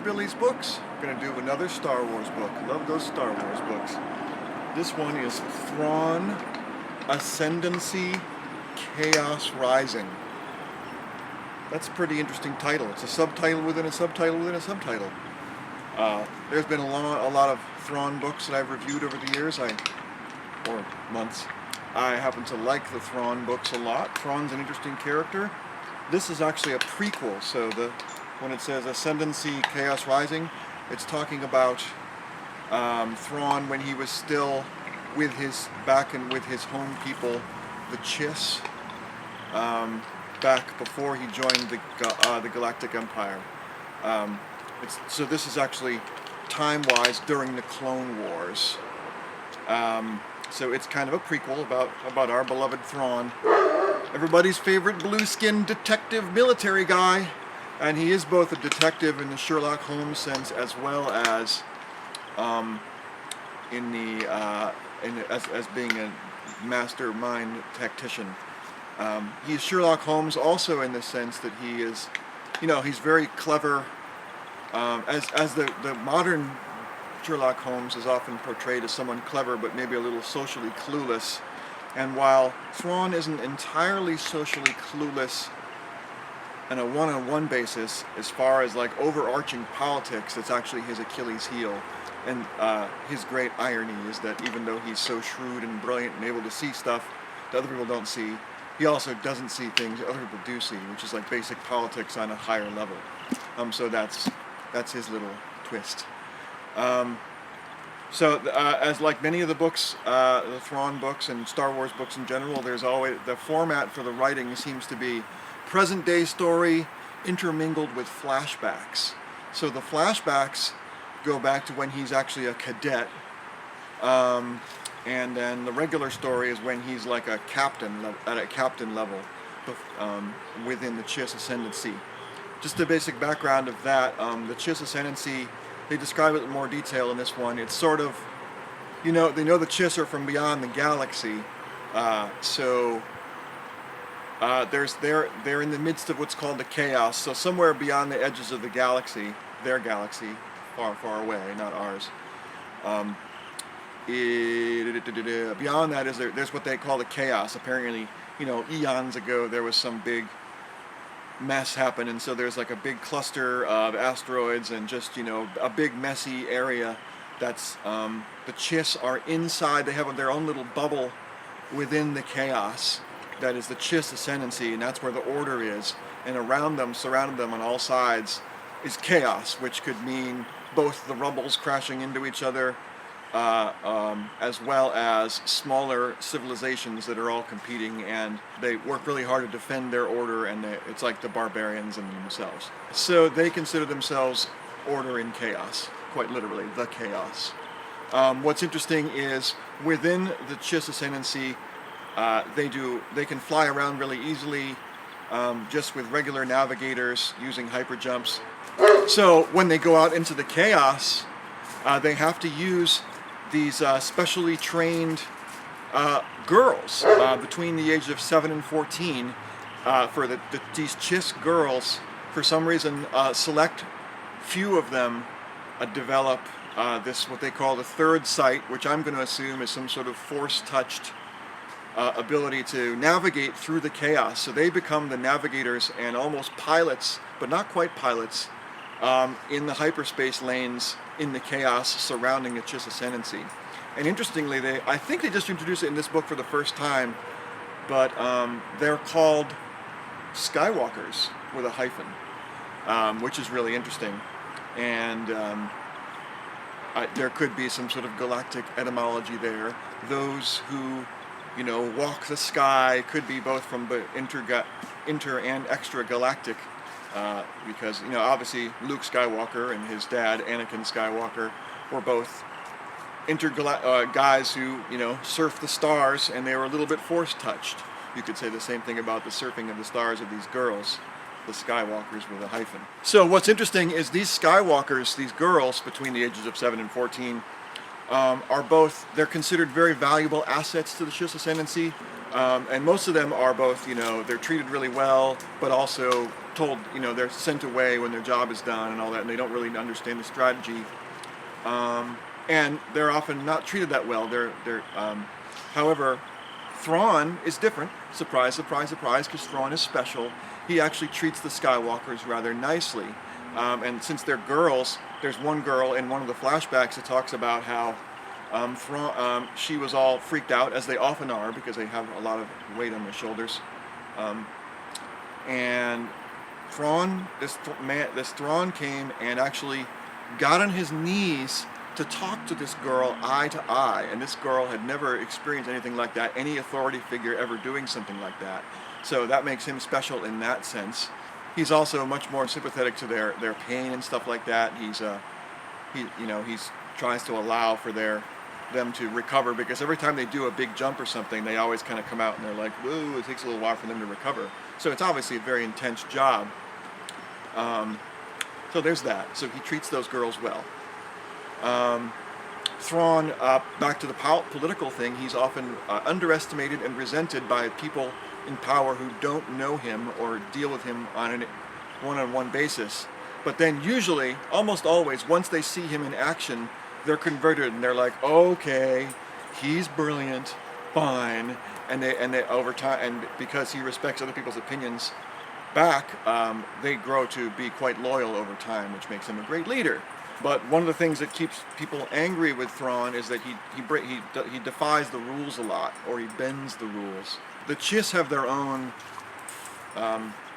Billy's books. I'm going to do another Star Wars book. Love those Star Wars books. This one is Thrawn, Ascendancy, Chaos Rising. That's a pretty interesting title. It's a subtitle within a subtitle within a subtitle. There's been a lot of Thrawn books that I've reviewed over the years, or months. I happen to like the Thrawn books a lot. Thrawn's an interesting character. This is actually a prequel, so when it says Ascendancy, Chaos Rising, it's talking about Thrawn when he was still with his home people, the Chiss, back before he joined the Galactic Empire. So this is actually time-wise during the Clone Wars. So it's kind of a prequel about our beloved Thrawn, everybody's favorite blue-skinned detective military guy, and he is both a detective in the Sherlock Holmes sense as well as as being a mastermind tactician. He's Sherlock Holmes also in the sense that he is, he's very clever. As the modern Sherlock Holmes is often portrayed as someone clever but maybe a little socially clueless. And while Thrawn isn't entirely socially clueless on a one-on-one basis, as far as like overarching politics, it's actually his Achilles heel. And his great irony is that even though he's so shrewd and brilliant and able to see stuff that other people don't see, he also doesn't see things that other people do see, which is like basic politics on a higher level. So that's his little twist. As like many of the books, the Thrawn books and Star Wars books in general, there's always the format for the writing seems to be present-day story intermingled with flashbacks. So the flashbacks go back to when he's actually a cadet, and then the regular story is when he's like a captain at a captain level within the Chiss Ascendancy. Just the basic background of that, the Chiss Ascendancy, they describe it in more detail in this one. It's sort of, they know the Chiss are from beyond the galaxy, so they're in the midst of what's called the chaos. So somewhere beyond the edges of the galaxy, their galaxy, far, far away, not ours. Beyond that is there's what they call the chaos. Apparently, eons ago there was some big mess happen, and so there's like a big cluster of asteroids and just a big messy area that's the Chiss are inside. They have their own little bubble within the chaos that is the Chiss Ascendancy, and that's where the Order is, and around them, surrounding them on all sides, is chaos, which could mean both the rebels crashing into each other as well as smaller civilizations that are all competing, and they work really hard to defend their order, and it's like the barbarians in themselves. So they consider themselves order in chaos, quite literally, the chaos. What's interesting is within the Chiss Ascendancy, they can fly around really easily just with regular navigators using hyperjumps. So when they go out into the chaos, they have to use these specially trained girls between the age of 7 and 14. These Chiss girls, for some reason, select few of them develop this what they call the third sight, which I'm going to assume is some sort of force-touched ability to navigate through the chaos. So they become the navigators and almost pilots, but not quite pilots, in the hyperspace lanes in the chaos surrounding the Chiss Ascendancy. And interestingly, I think they just introduced it in this book for the first time, but they're called Skywalkers with a hyphen, which is really interesting. And there could be some sort of galactic etymology there. Those who, walk the sky could be both from the inter and extra-galactic, because, obviously Luke Skywalker and his dad, Anakin Skywalker, were both guys who, surf the stars, and they were a little bit force-touched. You could say the same thing about the surfing of the stars of these girls, the Skywalkers with a hyphen. So what's interesting is these Skywalkers, these girls between the ages of 7 and 14, they're considered very valuable assets to the Chiss Ascendancy. And most of them are both, they're treated really well, but also told, they're sent away when their job is done and all that, and they don't really understand the strategy. And they're often not treated that well. However, Thrawn is different. Surprise, surprise, surprise, because Thrawn is special. He actually treats the Skywalkers rather nicely. And since they're girls, there's one girl in one of the flashbacks that talks about how she was all freaked out, as they often are, because they have a lot of weight on their shoulders. And Thrawn, this Thrawn came and actually got on his knees to talk to this girl eye to eye, and this girl had never experienced anything like that, any authority figure ever doing something like that. So that makes him special in that sense. He's also much more sympathetic to their pain and stuff like that. He's tries to allow for them to recover, because every time they do a big jump or something, they always kind of come out and they're like, whoa, it takes a little while for them to recover. So it's obviously a very intense job. So there's that. So he treats those girls well. Thrawn, back to the political thing, he's often underestimated and resented by people in power who don't know him or deal with him on a one-on-one basis. But then usually, almost always, once they see him in action, they're converted and they're like, okay, he's brilliant, fine. And they over time, and because he respects other people's opinions back, they grow to be quite loyal over time, which makes him a great leader. But one of the things that keeps people angry with Thrawn is that he defies the rules a lot, or he bends the rules. The Chiss have their own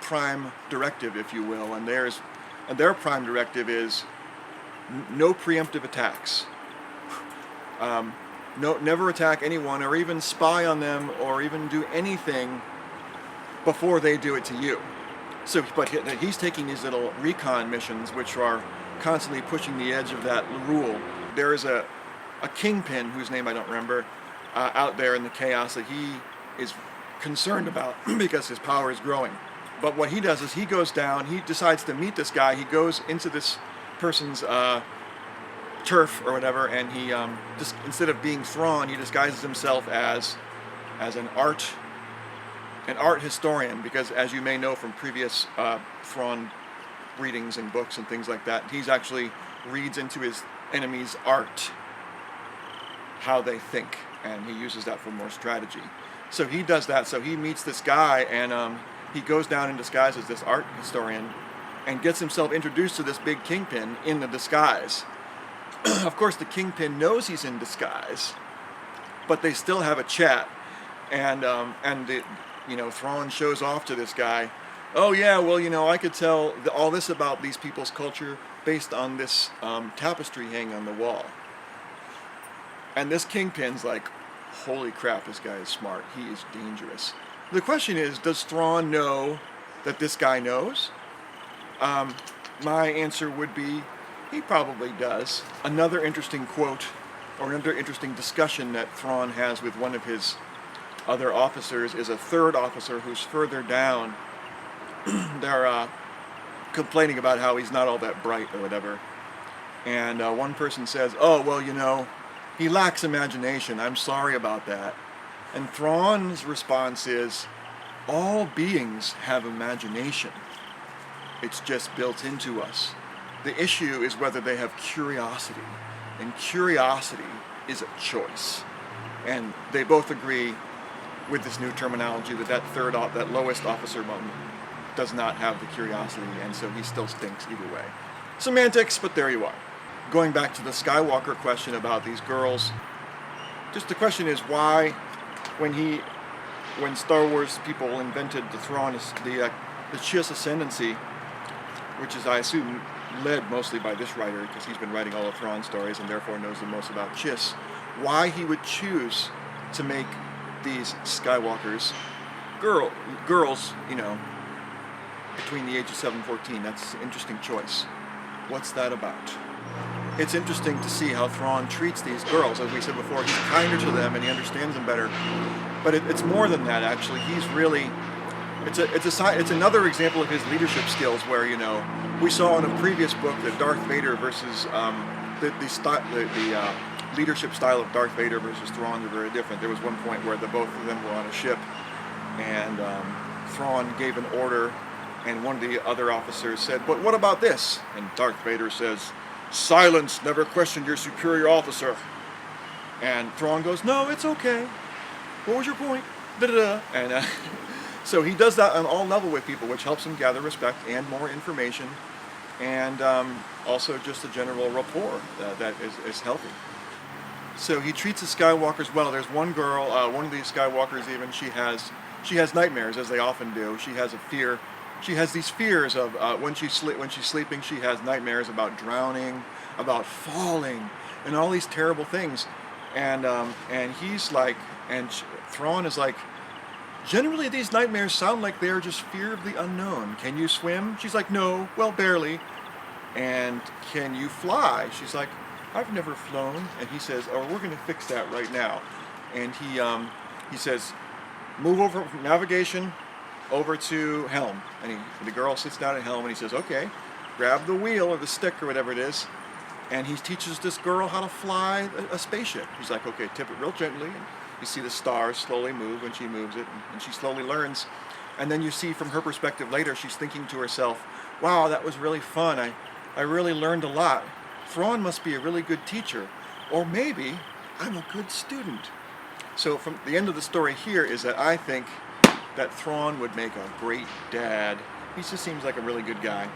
prime directive, if you will, and their prime directive is no preemptive attacks. Never attack anyone, or even spy on them, or even do anything before they do it to you. But he's taking these little recon missions, which are constantly pushing the edge of that rule. There is a kingpin, whose name I don't remember, out there in the chaos that he is concerned about because his power is growing. But what he does is he goes down, he decides to meet this guy, he goes into this person's turf or whatever, and he just, instead of being Thrawn, he disguises himself as an art historian, because as you may know from previous Thrawn readings and books and things like that, he's actually reads into his enemy's art, how they think, and he uses that for more strategy. So he does that. So he meets this guy, and he goes down in disguise as this art historian and gets himself introduced to this big kingpin in the disguise. Of course, the kingpin knows he's in disguise, but they still have a chat, and Thrawn shows off to this guy. Oh yeah, well, I could tell all this about these people's culture based on this tapestry hanging on the wall. And this kingpin's like, holy crap, this guy is smart. He is dangerous. The question is, does Thrawn know that this guy knows? My answer would be, he probably does. Another interesting quote, or another interesting discussion that Thrawn has with one of his other officers is a third officer who's further down. They're complaining about how he's not all that bright or whatever. And one person says, oh, well, he lacks imagination. I'm sorry about that. And Thrawn's response is, all beings have imagination. It's just built into us. The issue is whether they have curiosity. And curiosity is a choice. And they both agree with this new terminology that lowest officer does not have the curiosity, and so he still stinks either way. Semantics, but there you are. Going back to the Skywalker question about these girls, just the question is why, when Star Wars people invented the Thrawn, the Chiss Ascendancy, which is, I assume, led mostly by this writer, because he's been writing all of Thrawn stories and therefore knows the most about Chiss, why he would choose to make these Skywalkers girls, between the age of 7 and 14. That's an interesting choice. What's that about? It's interesting to see how Thrawn treats these girls. As we said before, he's kinder to them and he understands them better. But it's more than that, actually. He's really... It's another example of his leadership skills where, we saw in a previous book that Darth Vader versus the leadership style of Darth Vader versus Thrawn are very different. There was one point where the both of them were on a ship, and Thrawn gave an order, and one of the other officers said, "But what about this?" And Darth Vader says, "Silence, never question your superior officer." And Thrawn goes, "No, it's okay. What was your point?" Da-da-da. And so he does that on all level with people, which helps him gather respect and more information, and also just a general rapport that is healthy. So he treats the Skywalkers well. There's one girl, one of these Skywalkers even, she has nightmares, as they often do. She has a fear. She has these fears of when she's sleeping, she has nightmares about drowning, about falling, and all these terrible things. And he's like, Thrawn is like, generally these nightmares sound like they're just fear of the unknown. Can you swim? She's like, no, well, barely. And can you fly? She's like, I've never flown. And he says, oh, we're going to fix that right now. And he says, move over from navigation over to helm. And the girl sits down at helm, and he says, okay, grab the wheel or the stick or whatever it is. And he teaches this girl how to fly a spaceship. He's like, okay, tip it real gently. And you see the stars slowly move when she moves it, and she slowly learns. And then you see from her perspective later, she's thinking to herself, wow, that was really fun. I really learned a lot. Thrawn must be a really good teacher. Or maybe I'm a good student. So from the end of the story here is that I think that Thrawn would make a great dad. He just seems like a really good guy.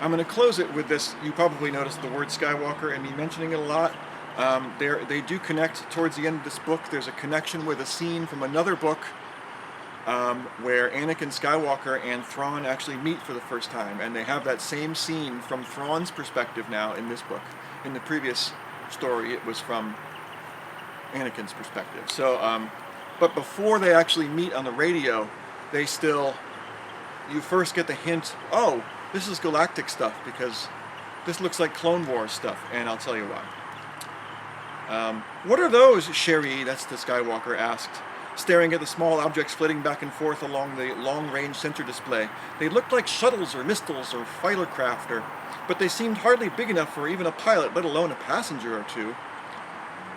I'm going to close it with this. You probably noticed the word Skywalker and me mentioning it a lot. They do connect towards the end of this book. There's a connection with a scene from another book where Anakin Skywalker and Thrawn actually meet for the first time, and they have that same scene from Thrawn's perspective now in this book. In the previous story, it was from Anakin's perspective. So, but before they actually meet on the radio, you first get the hint, oh, this is galactic stuff, because this looks like Clone Wars stuff, and I'll tell you why. What are those, Sherry? That's the Skywalker asked, staring at the small objects flitting back and forth along the long-range center display. They looked like shuttles or missiles or fighter craft, but they seemed hardly big enough for even a pilot, let alone a passenger or two.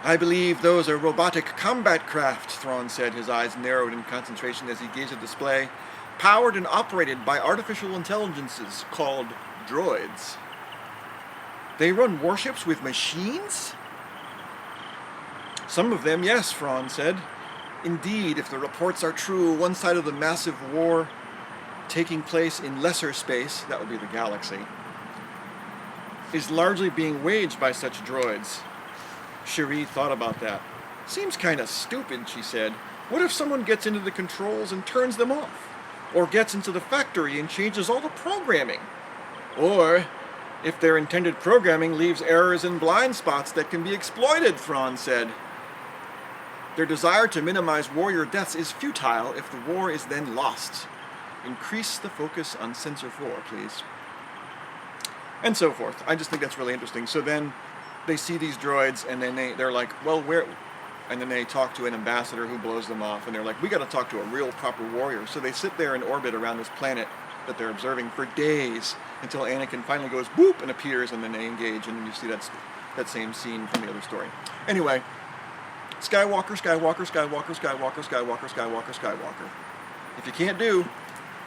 I believe those are robotic combat craft, Thrawn said, his eyes narrowed in concentration as he gazed at the display. Powered and operated by artificial intelligences called droids. They run warships with machines? Some of them, yes, Thrawn said. Indeed, if the reports are true, one side of the massive war taking place in lesser space, that would be the galaxy, is largely being waged by such droids. Cherie thought about that. Seems kind of stupid, she said. What if someone gets into the controls and turns them off? Or gets into the factory and changes all the programming? Or if their intended programming leaves errors and blind spots that can be exploited, Thrawn said. Their desire to minimize warrior deaths is futile if the war is then lost. Increase the focus on Sensor 4, please. And so forth. I just think that's really interesting. So then they see these droids, and then they're like, well, where... And then they talk to an ambassador who blows them off, and they're like, we got to talk to a real proper warrior. So they sit there in orbit around this planet that they're observing for days until Anakin finally goes boop and appears, and then they engage, and then you see that same scene from the other story. Anyway, Skywalker, Skywalker, Skywalker, Skywalker, Skywalker, Skywalker, Skywalker. If you can't do,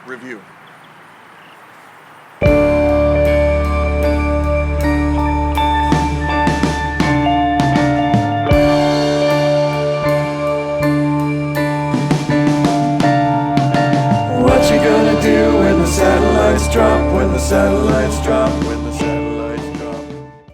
review. Satellites drop, when the satellites drop, when the satellites